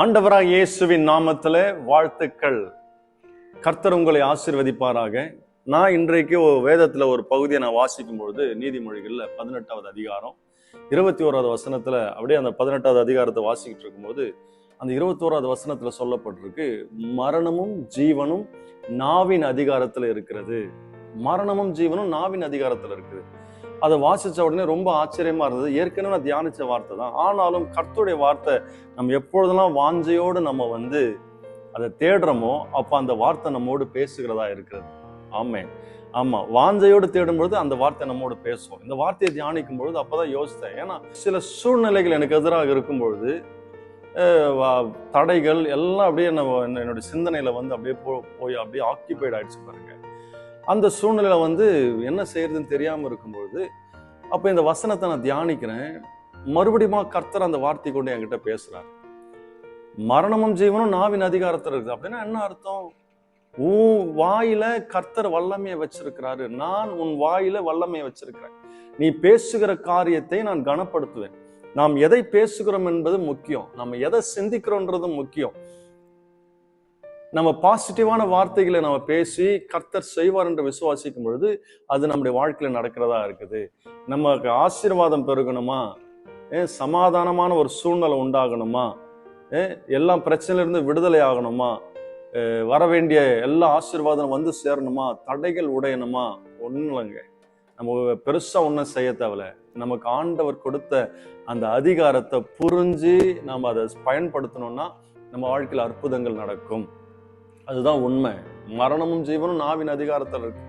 ஆண்டவராக இயேசுவின் நாமத்திலே வாழ்த்துக்கள். கர்த்தர் உங்களை ஆசீர்வதிப்பாராக. நான் இன்றைக்கு வேதத்துல ஒரு பகுதியை நான் வாசிக்கும் பொழுது நீதிமொழிகள்ல 18வது அதிகாரம் 21வது வசனத்துல அப்படியே அந்த 18வது அதிகாரத்தை வாசிக்கிட்டு இருக்கும்போது அந்த 21வது வசனத்துல சொல்லப்பட்டிருக்கு, மரணமும் ஜீவனும் நாவின் அதிகாரத்துல இருக்கிறது. மரணமும் ஜீவனும் நாவின் அதிகாரத்துல இருக்குது. அதை வாசிச்ச உடனே ரொம்ப ஆச்சரியமா இருந்தது. ஏற்கனவே நான் தியானிச்ச வார்த்தை தான், ஆனாலும் கர்த்தருடைய வார்த்தை நம்ம எப்பொழுதெல்லாம் வாஞ்சையோடு நம்ம அதை தேடுறோமோ அப்ப அந்த வார்த்தை நம்மோடு பேசுகிறதா இருக்கிறது. ஆமென். ஆமா, வாஞ்சையோடு தேடும்பொழுது அந்த வார்த்தை நம்மோடு பேசுவோம். இந்த வார்த்தையை தியானிக்கும் பொழுது அப்பதான் யோசித்தேன், ஏன்னா சில சூழ்நிலைகள் எனக்கு எதிராக இருக்கும் பொழுது தடைகள் எல்லாம் அப்படியே என்னுடைய சிந்தனையில அப்படியே போய் அப்படியே ஆக்கிபைட் ஆயிடுச்சு பாருங்க. அந்த சூழ்நிலையில என்ன செய்யறதுன்னு தெரியாம இருக்கும்பொழுது அப்ப இந்த வசனத்தை நான் தியானிக்கிறேன். மறுபடியும் கர்த்தர் அந்த வார்த்தை கொண்டு என்கிட்ட பேசுறாரு. மரணமும் ஜீவனும் நாவின் அதிகாரத்தில் இருக்குது. அப்படின்னா என்ன அர்த்தம்? உன் வாயில கர்த்தர் வல்லமையை வச்சிருக்கிறாரு. நான் உன் வாயில வல்லமையை வச்சிருக்கிறேன். நீ பேசுகிற காரியத்தை நான் கனப்படுத்துவேன். நாம் எதை பேசுகிறோம் என்பது முக்கியம். நம்ம எதை சிந்திக்கிறோன்றது முக்கியம். நம்ம பாசிட்டிவான வார்த்தைகளை நம்ம பேசி கர்த்தர் செய்வார் என்று விசுவாசிக்கும் பொழுது அது நம்முடைய வாழ்க்கையில நடக்கிறதா இருக்குது. நமக்கு ஆசீர்வாதம் பெருகணுமா, சமாதானமான ஒரு சூழ்நிலை உண்டாகணுமா, எல்லாம் பிரச்சனையிலிருந்து விடுதலை ஆகணுமா, வர வேண்டிய எல்லா ஆசீர்வாதம் சேரணுமா, தடைகள் உடையணுமா, ஒன்றும் இல்லைங்க. நம்ம பெருசா ஒன்றும் செய்ய தேவையில்ல. நமக்கு ஆண்டவர் கொடுத்த அந்த அதிகாரத்தை புரிஞ்சு நம்ம அதை பயன்படுத்தணும்னா நம்ம வாழ்க்கையில் அற்புதங்கள் நடக்கும். அதுதான் உண்மை. மரணமும் ஜீவனும் நாவின் அதிகாரத்தில் இருக்கு.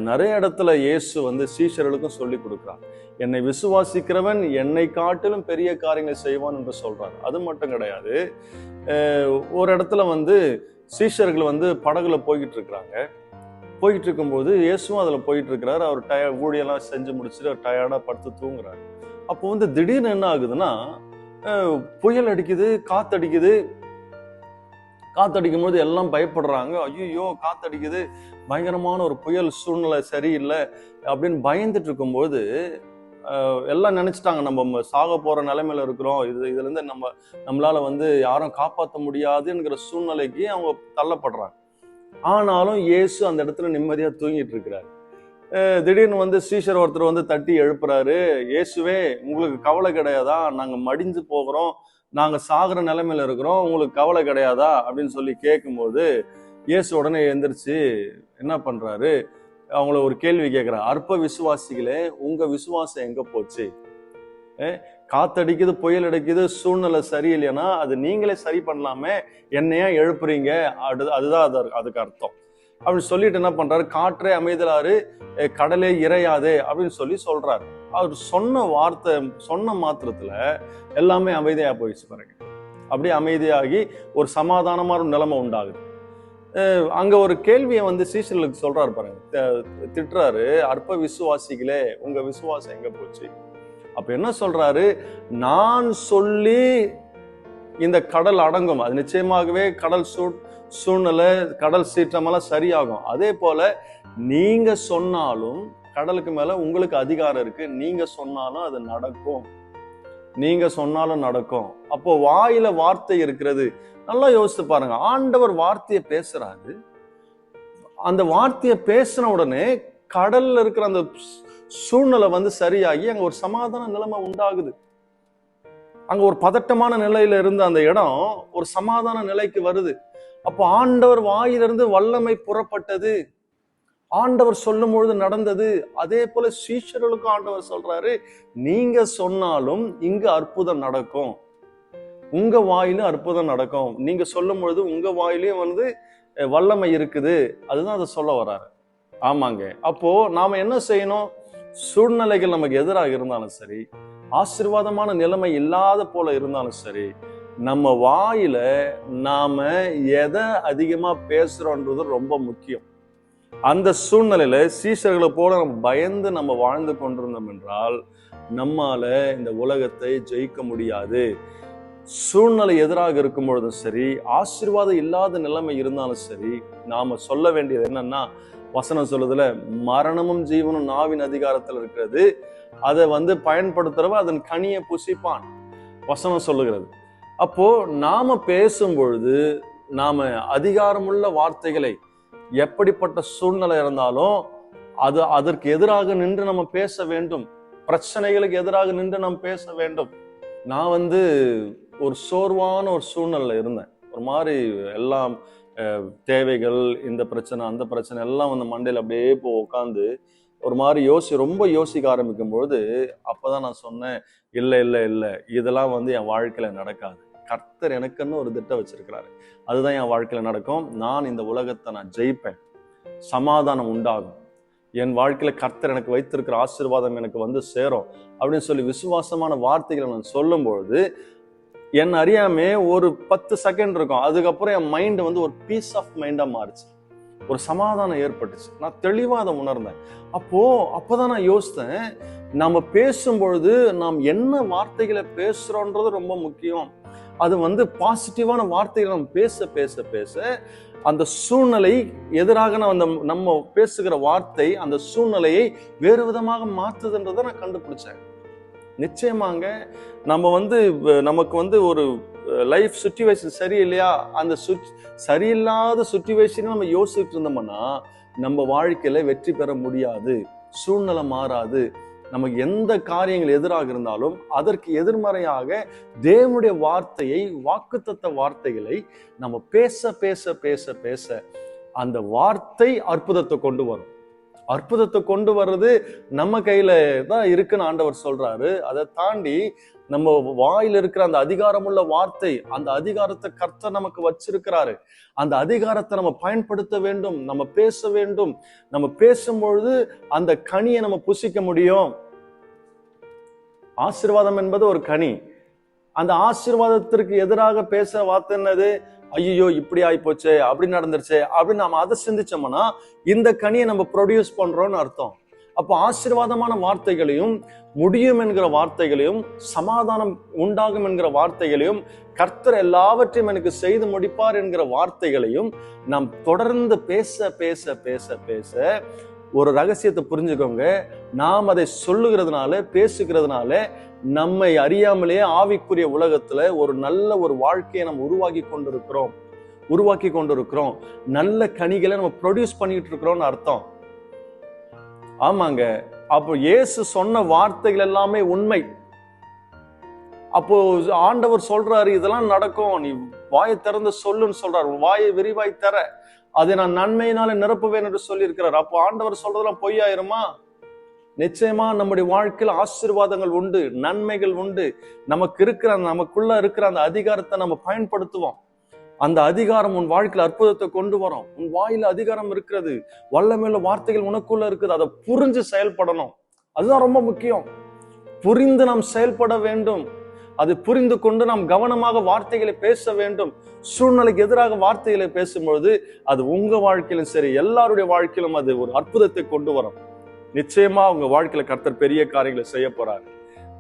நிறைய இடத்துல இயேசு சீஷர்களுக்கும் சொல்லி கொடுக்குறார், என்னை விசுவாசிக்கிறவன் என்னை காட்டிலும் பெரிய காரியங்களை செய்வான் என்று சொல்றார். அது மட்டும் கிடையாது, ஒரு இடத்துல சீஷர்கள் படகுல போய்கிட்டு இருக்கிறாங்க. போயிட்டு இருக்கும்போது இயேசுவும் அதுல போயிட்டு இருக்கிறாரு. அவர் ஊழியெல்லாம் செஞ்சு முடிச்சுட்டு டயர்டா படுத்து தூங்குறாரு. அப்போ திடீர்னு என்ன ஆகுதுன்னா, புயல் அடிக்குது, காத்தடிக்குது. காத்தடிக்கும் போது எல்லாம் பயப்படுறாங்க. ஐயோ காத்தடிக்குது, பயங்கரமான ஒரு புயல், சூழ்நிலை சரியில்லை அப்படின்னு பயந்துட்டு இருக்கும்போது எல்லாம் நினைச்சிட்டாங்க நம்ம சாக போற நிலைமையில இருக்கிறோம், இதுல இருந்து நம்மளால யாரும் காப்பாற்ற முடியாது என்கிற சூழ்நிலைக்கு அவங்க தள்ளப்படுறாங்க. ஆனாலும் இயேசு அந்த இடத்துல நிம்மதியா தூங்கிட்டு இருக்கிறாரு. திடீர்னு சீஷர் ஒருத்தர் தட்டி எழுப்புறாரு, இயேசுவே உங்களுக்கு கவலை கிடையாதா, நாங்க மடிஞ்சு போகிறோம், நாங்க சாகிற நிலைமையில இருக்கிறோம், உங்களுக்கு கவலை கிடையாதா அப்படின்னு சொல்லி கேட்கும்போது இயேசு உடனே எந்திரிச்சு என்ன பண்றாரு, அவங்கள ஒரு கேள்வி கேட்கிறார், அற்ப விசுவாசிகளே உங்க விசுவாசம் எங்க போச்சு? காத்தடிக்குது, புயல் அடிக்குது, சூழ்நிலை சரியில்லைன்னா அது நீங்களே சரி பண்ணலாமே, என்னையா எழுப்புறீங்க? அதுதான் அதுக்கு அர்த்தம் அப்படின்னு சொல்லிட்டு என்ன பண்றாரு, காற்றே அமைதலாரு, கடலே இறையாதே அப்படின்னு சொல்றாரு. அவர் சொன்ன வார்த்தை சொன்ன மாத்திரத்துல எல்லாமே அமைதியா போயிடுச்சு பாருங்க. அப்படியே அமைதியாகி ஒரு சமாதானமான நிலைமை உண்டாகுது. அங்க ஒரு கேள்வியை சீஷர்களுக்கு சொல்றாரு பாருங்க, திட்டுறாரு, அற்ப விசுவாசிகளே உங்க விசுவாசம் எங்க போச்சு? அப்ப என்ன சொல்றாரு, நான் சொல்லி இந்த கடல் அடங்கும், அது நிச்சயமாகவே கடல் சூழ்நிலை கடல் சீற்றமெல்லாம் சரியாகும். அதே போல நீங்க சொன்னாலும் கடலுக்கு மேல உங்களுக்கு அதிகாரம் இருக்கு, நீங்க சொன்னாலும் அது நடக்கும், நீங்க சொன்னாலும் நடக்கும். அப்போ வாயில வார்த்தை இருக்கிறது. நல்லா யோசித்து பாருங்க, ஆண்டவர் வார்த்தையை பேசுறாரு. அந்த வார்த்தையை பேசின உடனே கடல்ல இருக்கிற அந்த சூழ்நிலை சரியாகி அங்க ஒரு சமாதான நிலைமை உண்டாகுது. அங்க ஒரு பதட்டமான நிலையில இருந்த அந்த இடம் ஒரு சமாதான நிலைக்கு வருது. அப்போ ஆண்டவர் வாயிலிருந்து வல்லமை புறப்பட்டது, ஆண்டவர் சொல்லும் பொழுது நடந்தது. அதே போல சீஷர்களுக்கும் ஆண்டவர் சொல்றாரு, நீங்க சொன்னாலும் இங்கு அற்புதம் நடக்கும், உங்க வாயிலும் அற்புதம் நடக்கும், நீங்க சொல்லும் பொழுது உங்க வாயிலையும் வல்லமை இருக்குது. அதுதான் அதை சொல்ல வர்றாரு. ஆமாங்க. அப்போ நாம என்ன செய்யணும்? சூழ்நிலைகள் நமக்கு எதிராக இருந்தாலும் சரி, ஆசீர்வாதமான நிலைமை இல்லாத போல இருந்தாலும் சரி, நம்ம வாயில நாம எதை அதிகமா பேசுறோன்றது ரொம்ப முக்கியம். அந்த சூழ்நிலையில சீஷர்களை போல நம்ம பயந்து நம்ம வாழ்ந்து கொண்டிருந்தோம் என்றால் நம்மால இந்த உலகத்தை ஜெயிக்க முடியாது. சூழ்நிலை எதிராக இருக்கும் பொழுதும் சரி, ஆசீர்வாதம் இல்லாத நிலைமை இருந்தாலும் சரி, நாம சொல்ல வேண்டியது என்னன்னா, வசனம் சொல்லுதுல, மரணமும் ஜீவனும் நாவின் அதிகாரத்தில் இருக்கிறது, அதை பயன்படுத்துறவ அதன் கனியை புசிப்பான். வசனம் சொல்லுகிறது. அப்போ நாம பேசும் பொழுது நாம அதிகாரமுள்ள வார்த்தைகளை, எப்படிப்பட்ட சூழ்நிலை இருந்தாலும் அதற்கு எதிராக நின்று நம்ம பேச வேண்டும். பிரச்சனைகளுக்கு எதிராக நின்று நம்ம பேச வேண்டும். நான் ஒரு சோர்வான ஒரு சூழ்நிலையில இருந்தேன். ஒரு மாதிரி எல்லாம் தேவைகள், இந்த பிரச்சனை அந்த பிரச்சனை எல்லாம் மண்டையில் அப்படியே இப்போ உட்காந்து ஒரு மாதிரி ரொம்ப யோசிக்க ஆரம்பிக்கும் பொழுது அப்பதான் நான் சொன்னேன், இல்லை இல்லை இல்லை, இதெல்லாம் என் வாழ்க்கையில நடக்காது. கர்த்தர் எனக்குன்னு ஒரு திட்டம் வச்சிருக்கிறாரு, அதுதான் என் வாழ்க்கையில நடக்கும். நான் இந்த உலகத்தை நான் ஜெயிப்பேன், சமாதானம் உண்டாகும், என் வாழ்க்கையில கர்த்தர் எனக்கு வைத்திருக்கிற ஆசீர்வாதம் எனக்கு சேரும் அப்படின்னு சொல்லி விசுவாசமான வார்த்தைகளை நான் சொல்லும் பொழுது என் அறியாமே ஒரு 10 செகண்ட் இருக்கும். அதுக்கப்புறம் என் மைண்ட் ஒரு பீஸ் ஆஃப் மைண்டா மாறிச்சு, ஒரு சமாதானம் ஏற்பட்டுச்சு. நான் தெளிவா அதை உணர்ந்தேன். அப்பதான் நான் யோசித்தேன், நம்ம பேசும் பொழுது நாம் என்ன வார்த்தைகளை பேசுறோன்றது ரொம்ப முக்கியம். அது பாசிட்டிவான வார்த்தைகளை நம்ம பேச பேச பேச அந்த சூழ்நிலை எதிராக நம்ம பேசுகிற வார்த்தை அந்த சூழ்நிலையை வேறு விதமாக மாற்றுதுன்றதை நான் கண்டுபிடிச்சேன். நிச்சயமாங்க நம்ம நமக்கு ஒரு லைஃப் சுச்சுவேஷன் சரியில்லையா, அந்த சரியில்லாத சுச்சுவேஷன் நம்ம யோசிச்சுட்டு இருந்தோம்னா நம்ம வாழ்க்கையில வெற்றி பெற முடியாது, சூழ்நிலை மாறாது. நமக்கு எந்த காரியங்கள் எதிராக இருந்தாலும் அதற்கு எதிர்மறையாக தேவனுடைய வார்த்தையை, வாக்குத்தத்த வார்த்தைகளை நம்ம பேச பேச பேச பேச அந்த வார்த்தை அற்புதத்தை கொண்டு வரும். அற்புதத்தை கொண்டு வர்றது நம்ம கையில தான் இருக்குன்னு ஆண்டவர் சொல்றாரு. அதை தாண்டி நம்ம வாயில இருக்கிற அந்த அதிகாரமுள்ள வார்த்தை, அந்த அதிகாரத்தை கர்த்தர் நமக்கு வச்சிருக்கிறாரு. அந்த அதிகாரத்தை நம்ம பயன்படுத்த வேண்டும், நம்ம பேச வேண்டும். நம்ம பேசும்பொழுது அந்த கனியை நம்ம புசிக்க முடியும். ஆசீர்வாதம் என்பது ஒரு கனி. அந்த ஆசீர்வாதத்திற்கு எதிராக பேசுற வார்த்தை என்னது? ஐயோ இப்படி ஆயிப்போச்சு, அப்படி நடந்துருச்சு அப்படின்னு நம்ம அதை சிந்திச்சோம்னா இந்த கனியை நம்ம ப்ரொடியூஸ் பண்றோம்னு அர்த்தம். அப்போ ஆசீர்வாதமான வார்த்தைகளையும், முடியும் என்கிற வார்த்தைகளையும், சமாதானம் உண்டாகும் என்கிற வார்த்தைகளையும், கர்த்தர் எல்லாவற்றையும் எனக்கு செய்து முடிப்பார் என்கிற வார்த்தைகளையும் நாம் தொடர்ந்து பேச பேச பேச பேச ஒரு ரகசியத்தை புரிஞ்சுக்கோங்க. நாம் அதை சொல்லுகிறதுனால, பேசுகிறதுனால நம்மை அறியாமலே ஆவிக்குரிய உலகத்துல ஒரு நல்ல ஒரு வாழ்க்கையை நம்ம உருவாக்கி கொண்டிருக்கிறோம். நல்ல கனிகளை நம்ம ப்ரொடியூஸ் பண்ணிட்டு இருக்கிறோம்னு அர்த்தம். ஆமாங்க. அப்போ இயேசு சொன்ன வார்த்தைகள் எல்லாமே உண்மை. அப்போ ஆண்டவர் சொல்றாரு, இதெல்லாம் நடக்கும், நீ வாயை திறந்து சொல்லுன்னு சொல்றாரு. வாயை விரிவாய் தர, அதை நான் நன்மையினால நிரப்புவேன் என்று சொல்லி இருக்கிறார். அப்போ ஆண்டவர் சொல்றதெல்லாம் பொய்யாயிருமா? நிச்சயமா நம்முடைய வாழ்க்கையில் ஆசீர்வாதங்கள் உண்டு, நன்மைகள் உண்டு. நமக்குள்ள இருக்கிற அந்த அதிகாரத்தை நம்ம பயன்படுத்துவோம். அந்த அதிகாரம் உன் வாழ்க்கையில் அற்புதத்தை கொண்டு வரும். உன் வாயில அதிகாரம் இருக்கிறது, வல்லமையுள்ள வார்த்தைகள் உனக்குள்ள இருக்குது. அதை புரிஞ்சு செயல்படணும். அதுதான் ரொம்ப முக்கியம். புரிந்து நாம் செயல்பட வேண்டும். அது புரிந்து கொண்டு நாம் கவனமாக வார்த்தைகளை பேச வேண்டும். சூழ்நிலைக்கு எதிராக வார்த்தைகளை பேசும்பொழுது அது உங்க வாழ்க்கையிலும் சரி, எல்லாருடைய வாழ்க்கையிலும் அது ஒரு அற்புதத்தை கொண்டு வரும். நிச்சயமா உங்க வாழ்க்கையில கர்த்தர் பெரிய காரியங்களை செய்ய போறாரு.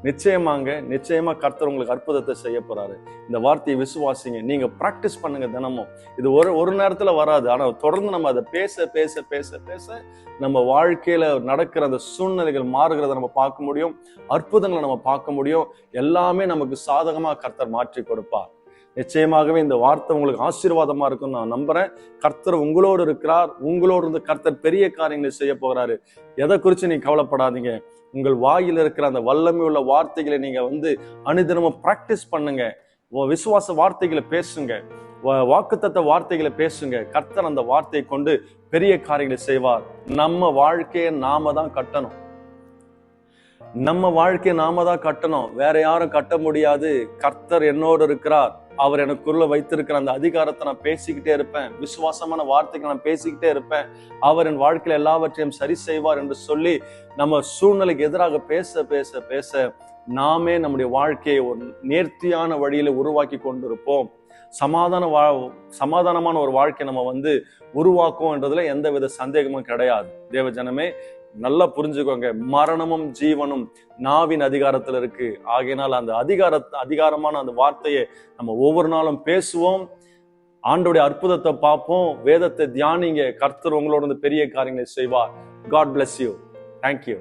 நிச்சயமா கர்த்தர் உங்களுக்கு அற்புதத்தை செய்ய போறாரு. இந்த வார்த்தையை விசுவாசிங்க. நீங்க பிராக்டிஸ் பண்ணுங்க தினமும். இது ஒரு நேரத்துல வராது. ஆனா தொடர்ந்து நம்ம அதை பேச பேச பேச பேச நம்ம வாழ்க்கையில நடக்கிற அந்த சூழ்நிலைகள் மாறுகிறத நம்ம பார்க்க முடியும். அற்புதங்களை நம்ம பார்க்க முடியும். எல்லாமே நமக்கு சாதகமா கர்த்தர் மாற்றி கொடுப்பார். நிச்சயமாகவே இந்த வார்த்தை உங்களுக்கு ஆசீர்வாதமா இருக்கும்னு நான் நம்புறேன். கர்த்தர் உங்களோடு இருக்கிறார். உங்களோடு இருந்து கர்த்தர் பெரிய காரியங்களை செய்ய போகிறாரு. எதை குறித்து நீங்க கவலைப்படாதீங்க. உங்கள் வாயில் இருக்கிற அந்த வல்லமை உள்ள வார்த்தைகளை நீங்க அனுதினமும் பிராக்டிஸ் பண்ணுங்க. விசுவாச வார்த்தைகளை பேசுங்க, வாக்குத்தத்த வார்த்தைகளை பேசுங்க. கர்த்தர் அந்த வார்த்தையை கொண்டு பெரிய காரியங்களை செய்வார். நம்ம வாழ்க்கையை நாம தான் கட்டணும். வேற யாரும் கட்ட முடியாது. கர்த்தர் என்னோடு இருக்கிறார். அவர் எனக்குள்ள வைத்திருக்கிற அந்த அதிகாரத்தை நான் பேசிக்கிட்டே இருப்பேன். விசுவாசமான வார்த்தைகளை நான் பேசிக்கிட்டே இருப்பேன். அவர் என் வாழ்க்கையில எல்லாவற்றையும் சரி செய்வார் என்று சொல்லி நம்ம சூழ்நிலைக்கு எதிராக பேச பேச பேச நாமே நம்முடைய வாழ்க்கையை ஒரு நேர்த்தியான வழியில உருவாக்கி கொண்டிருப்போம். சமாதானமான ஒரு வாழ்க்கை நம்ம உருவாக்கும்ன்றதுல எந்தவித சந்தேகமும் கிடையாது. தேவ ஜனமே, நல்லா புரிஞ்சுக்கோங்க. மரணமும் ஜீவனும் நாவின் அதிகாரத்துல இருக்கு. ஆகையினால் அந்த அதிகாரமான அந்த வார்த்தையை நம்ம ஒவ்வொரு நாளும் பேசுவோம். ஆண்டோடைய அற்புதத்தை பார்ப்போம். வேதத்தை தியானிங்க. கர்த்தர் உங்களோட பெரிய காரியங்களை செய்வார். God bless you. Thank you.